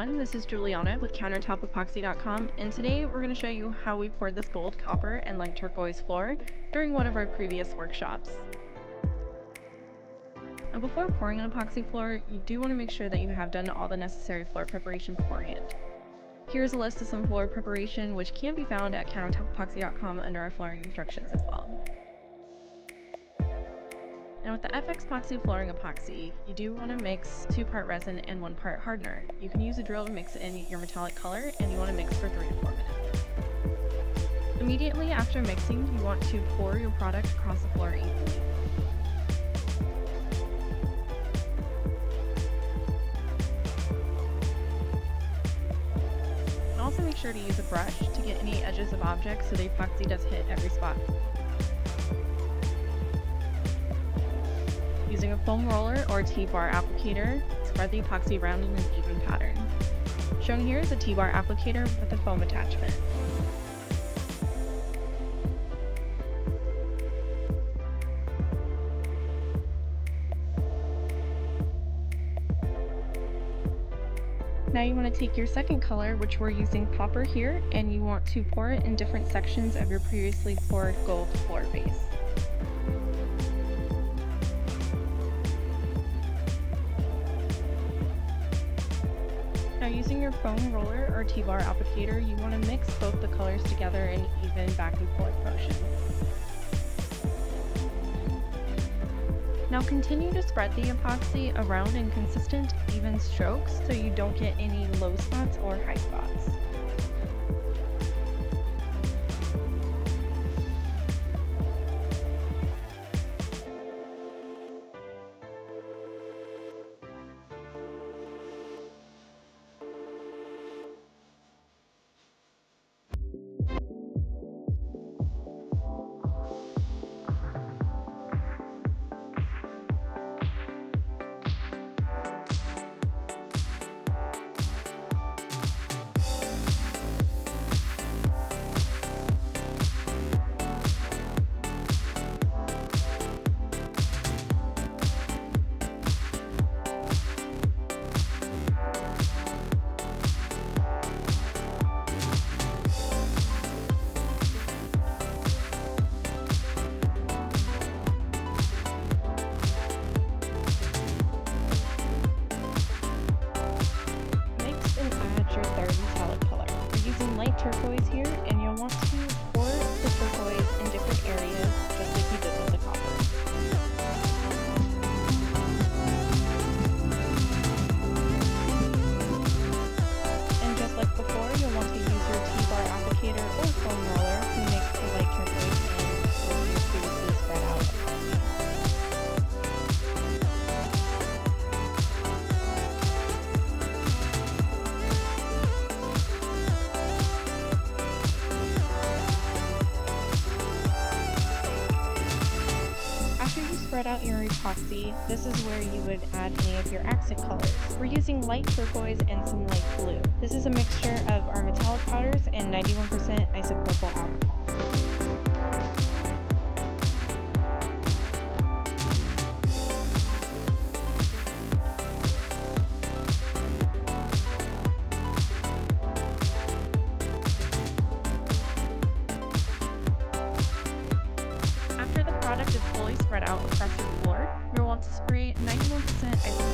everyone, this is Juliana with countertopepoxy.com, and today we're going to show you how we poured this gold, copper, and light turquoise floor during one of our previous workshops. Now before pouring an epoxy floor, you do want to make sure that you have done all the necessary floor preparation beforehand. Here's a list of some floor preparation which can be found at countertopepoxy.com under our flooring instructions as well. Now with the FX Epoxy flooring epoxy, you do want to mix 2-part resin and 1-part hardener. You can use a drill to mix in your metallic color, and you want to mix for 3 to 4 minutes. Immediately after mixing, you want to pour your product across the floor evenly. And also make sure to use a brush to get any edges of objects so the epoxy does hit every spot. Using a foam roller or T-bar applicator, spread the epoxy around in an even pattern. Shown here is a T-bar applicator with a foam attachment. Now you want to take your second color, which we're using copper here, and you want to pour it in different sections of your previously poured gold floor base. Now using your foam roller or T-bar applicator, you want to mix both the colors together in even back and forth motion. Now continue to spread the epoxy around in consistent, even strokes so you don't get any low spots or high spots. Light turquoise here, and you'll want to pour the turquoise in different areas just like you did with the copper. And just like before, you'll want to use your T-bar applicator or foam roller to mix the light turquoise in with your previously spread out epoxy. After you spread out your epoxy, this is where you would add any of your accent colors. We're using light turquoise and some light blue. This is a mixture of our metallic powders and 91% isopropyl alcohol. After the product is fully spread out across your floor, you'll want to spray 91% isopropyl